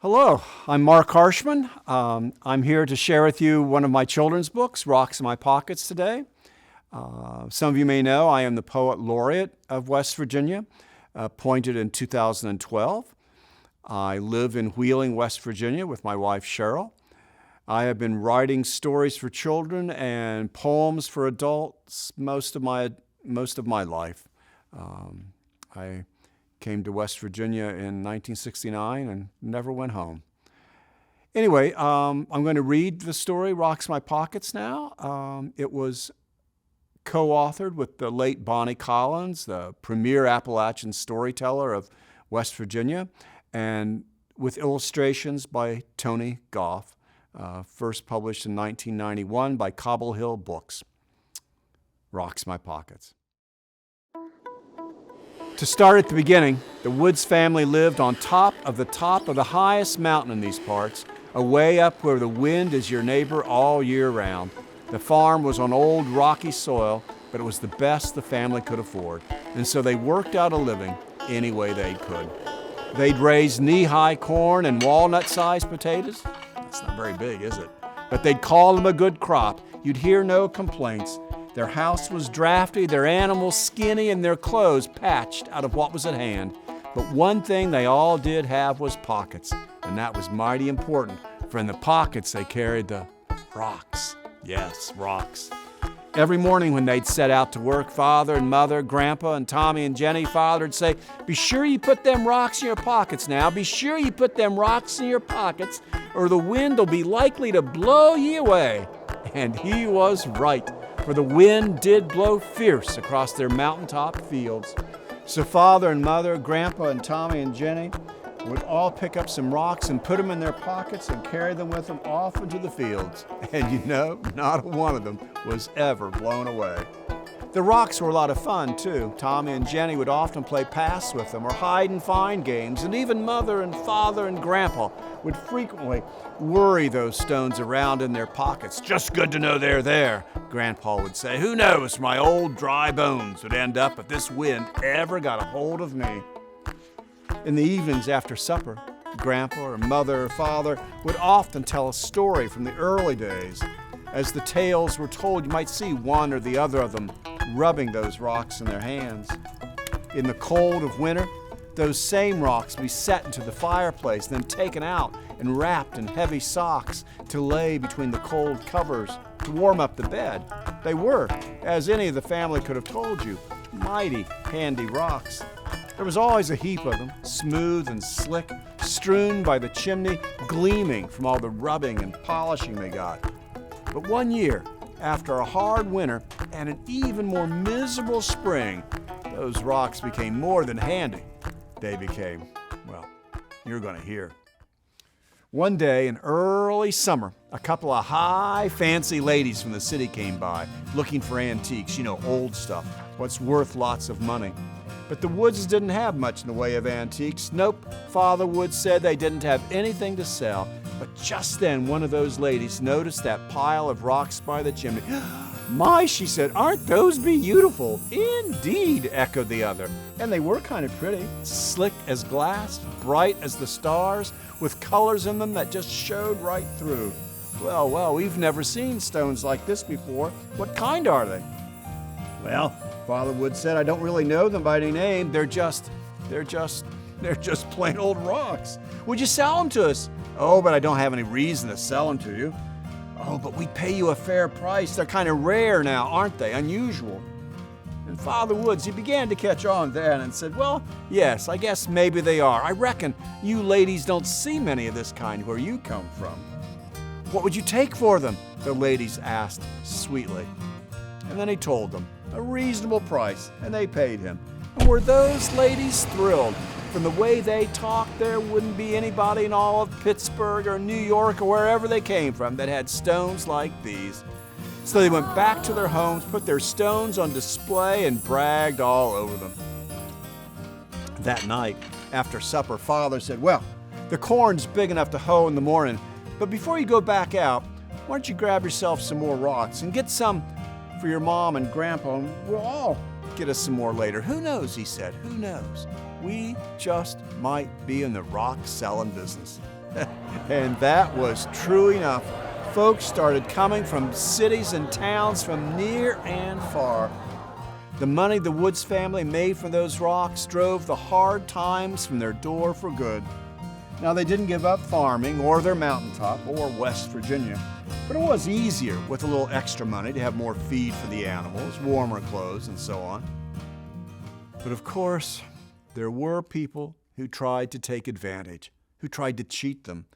Hello, I'm Marc Harshman. I'm here to share with you one of my children's books, Rocks in My Pockets, today. Some of you may know I am the Poet Laureate of West Virginia, appointed in 2012. I live in Wheeling, West Virginia with my wife, Cheryl. I have been writing stories for children and poems for adults most of my life. I came to West Virginia in 1969 and never went home. Anyway, I'm going to read the story, Rocks in My Pockets, now. It was co-authored with the late Bonnie Collins, the premier Appalachian storyteller of West Virginia, and with illustrations by Toni, Goffe, first published in 1991 by Cobble Hill Books. Rocks in My Pockets. To start at the beginning, the Woods family lived on top of the highest mountain in these parts, away up where the wind is your neighbor all year round. The farm was on old rocky soil, but it was the best the family could afford, and so they worked out a living any way they could. They'd raise knee-high corn and walnut-sized potatoes. That's not very big, is it? But they'd call them a good crop. You'd hear no complaints. Their house was drafty, their animals skinny, and their clothes patched out of what was at hand. But one thing they all did have was pockets, and that was mighty important, for in the pockets they carried the rocks. Yes, rocks. Every morning when they'd set out to work, Father and Mother, Grandpa and Tommy and Jenny, Father would say, "Be sure you put them rocks in your pockets now. Be sure you put them rocks in your pockets, or the wind will be likely to blow ye away." And he was right, for the wind did blow fierce across their mountaintop fields. So Father and Mother, Grandpa and Tommy and Jenny would all pick up some rocks and put them in their pockets and carry them with them off into the fields. And you know, not one of them was ever blown away. The rocks were a lot of fun, too. Tommy and Jenny would often play pass with them or hide and find games, and even Mother and Father and Grandpa would frequently worry those stones around in their pockets. "Just good to know they're there," Grandpa would say. "Who knows where my old dry bones would end up if this wind ever got a hold of me." In the evenings after supper, Grandpa or Mother or Father would often tell a story from the early days. As the tales were told, you might see one or the other of them rubbing those rocks in their hands. In the cold of winter, those same rocks would be set into the fireplace, then taken out and wrapped in heavy socks to lay between the cold covers to warm up the bed. They were, as any of the family could have told you, mighty handy rocks. There was always a heap of them, smooth and slick, strewn by the chimney, gleaming from all the rubbing and polishing they got. But one year, after a hard winter and an even more miserable spring, those rocks became more than handy. They became, well, you're going to hear. One day in early summer, a couple of high fancy ladies from the city came by, looking for antiques, old stuff, what's worth lots of money. But the Woods didn't have much in the way of antiques. Nope, Father Wood said they didn't have anything to sell. But just then, one of those ladies noticed that pile of rocks by the chimney. "My," she said, "aren't those beautiful?" "Indeed," echoed the other. And they were kind of pretty, slick as glass, bright as the stars, with colors in them that just showed right through. Well, we've never seen stones like this before. What kind are they?" "Well," Father Wood said, "I don't really know them by any name. They're just plain old rocks. Would you sell them to us?" "Oh, but I don't have any reason to sell them to you." "Oh, but we'd pay you a fair price. They're kind of rare now, aren't they? Unusual." And Father Woods, he began to catch on then and said, "Well, yes, I guess maybe they are. I reckon you ladies don't see many of this kind where you come from." "What would you take for them?" the ladies asked sweetly. And then he told them a reasonable price, and they paid him. And were those ladies thrilled? From the way they talked, there wouldn't be anybody in all of Pittsburgh or New York or wherever they came from that had stones like these. So they went back to their homes, put their stones on display, and bragged all over them. That night, after supper, Father said, "Well, the corn's big enough to hoe in the morning, but before you go back out, why don't you grab yourself some more rocks and get some for your mom and grandpa, and we'll all get us some more later. Who knows," he said, "who knows? We just might be in the rock selling business." And that was true enough. Folks started coming from cities and towns from near and far. The money the Woods family made from those rocks drove the hard times from their door for good. Now, they didn't give up farming or their mountaintop or West Virginia, but it was easier with a little extra money to have more feed for the animals, warmer clothes, and so on. But of course, there were people who tried to take advantage, who tried to cheat them.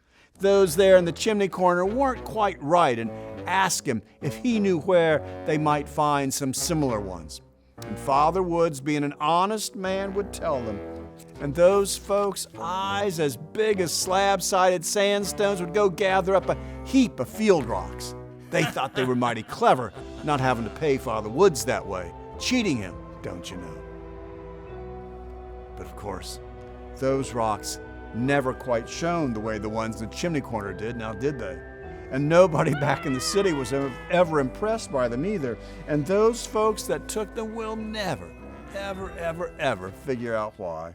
Those there in the chimney corner weren't quite right and asked him if he knew where they might find some similar ones. And Father Woods, being an honest man, would tell them. And those folks' eyes, as big as slab-sided sandstones, would go gather up a heap of field rocks. They thought they were mighty clever, not having to pay Father Woods that way, cheating him, don't you know? But of course, those rocks never quite shone the way the ones in the chimney corner did, now did they? And nobody back in the city was ever impressed by them either. And those folks that took them will never, ever figure out why.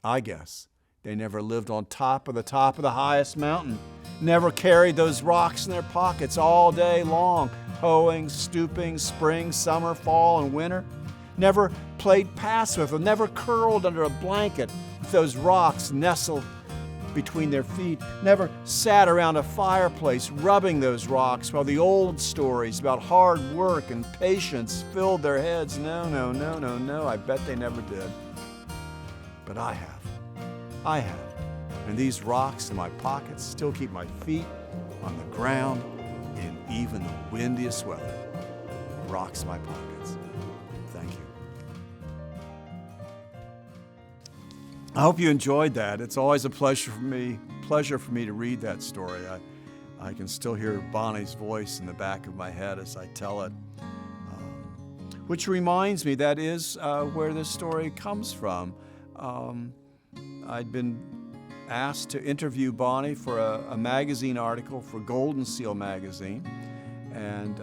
I guess they never lived on top of the highest mountain, never carried those rocks in their pockets all day long, hoeing, stooping, spring, summer, fall, and winter, never played pass with them, never curled under a blanket with those rocks nestled between their feet, never sat around a fireplace rubbing those rocks while the old stories about hard work and patience filled their heads. No, I bet they never did. But I have. And these rocks in my pockets still keep my feet on the ground in even the windiest weather. Rocks in my pockets. Thank you. I hope you enjoyed that. It's always a pleasure for me to read that story. I can still hear Bonnie's voice in the back of my head as I tell it. Which reminds me, that is where this story comes from. I'd been asked to interview Bonnie for a magazine article for Golden Seal magazine, and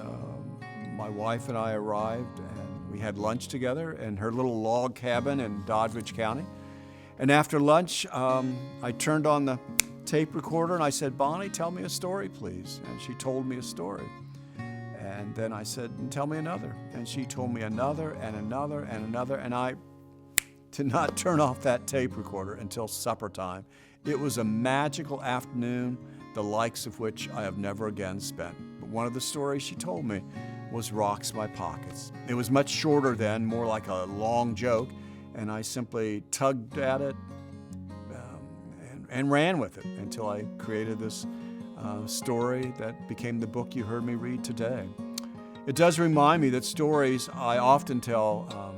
my wife and I arrived, and we had lunch together in her little log cabin in Doddridge County. And after lunch, I turned on the tape recorder and I said, "Bonnie, tell me a story, please." And she told me a story. And then I said, "Tell me another." And she told me another and another and another, and I did not turn off that tape recorder until supper time. It was a magical afternoon, the likes of which I have never again spent. But one of the stories she told me was Rocks in My Pockets. It was much shorter then, more like a long joke, and I simply tugged at it and ran with it until I created this story that became the book you heard me read today. It does remind me that stories I often tell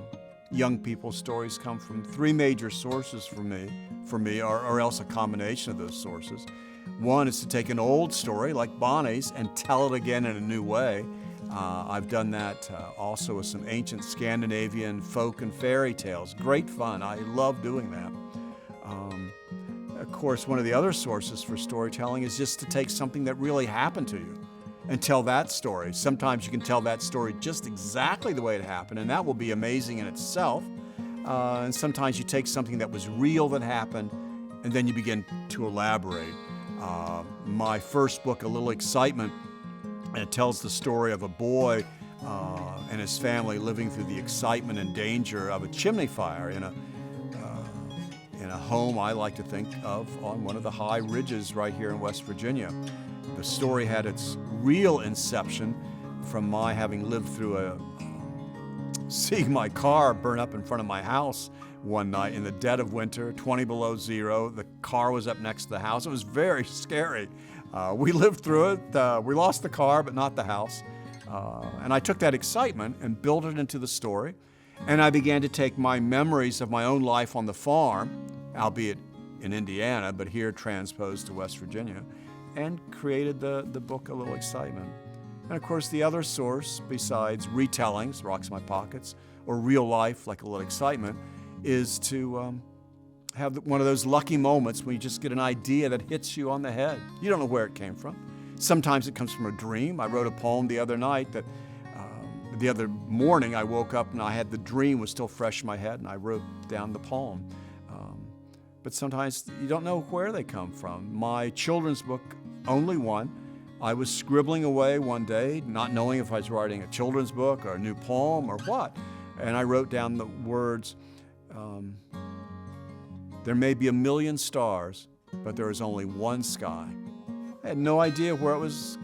young people, stories come from three major sources for me, or else a combination of those sources. One is to take an old story like Bonnie's and tell it again in a new way. I've done that also with some ancient Scandinavian folk and fairy tales. Great fun. I love doing that. Of course, one of the other sources for storytelling is just to take something that really happened to you and tell that story. Sometimes you can tell that story just exactly the way it happened, and that will be amazing in itself. And sometimes you take something that was real that happened, and then you begin to elaborate. My first book, A Little Excitement, it tells the story of a boy and his family living through the excitement and danger of a chimney fire in a home I like to think of on one of the high ridges right here in West Virginia. The story had its real inception from my having lived through seeing my car burn up in front of my house one night in the dead of winter, 20 below zero. The car was up next to the house. It was very scary. We lived through it. We lost the car, but not the house. And I took that excitement and built it into the story. And I began to take my memories of my own life on the farm, albeit in Indiana, but here transposed to West Virginia, and created the book A Little Excitement. And of course, the other source, besides retellings, Rocks in My Pockets, or real life, like A Little Excitement, is to have one of those lucky moments when you just get an idea that hits you on the head. You don't know where it came from. Sometimes it comes from a dream. I wrote a poem the other night that the other morning I woke up and I had the dream was still fresh in my head, and I wrote down the poem. but sometimes you don't know where they come from. My children's book, only one, I was scribbling away one day, not knowing if I was writing a children's book or a new poem or what, and I wrote down the words, there may be 1,000,000 stars, but there is only one sky. I had no idea what it was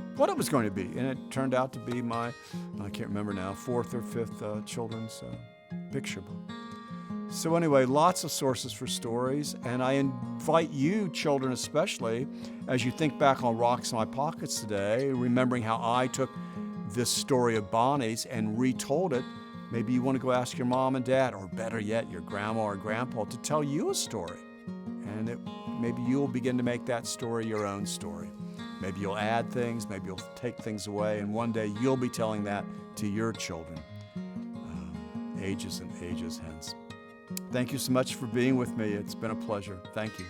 going to be, and it turned out to be my, I can't remember now, 4th or 5th children's picture book. So anyway, lots of sources for stories, and I invite you, children especially, as you think back on Rocks in My Pockets today, remembering how I took this story of Bonnie's and retold it. Maybe you want to go ask your mom and dad, or better yet, your grandma or grandpa, to tell you a story. And maybe you'll begin to make that story your own story. Maybe you'll add things, maybe you'll take things away, and one day you'll be telling that to your children, ages and ages hence. Thank you so much for being with me. It's been a pleasure. Thank you.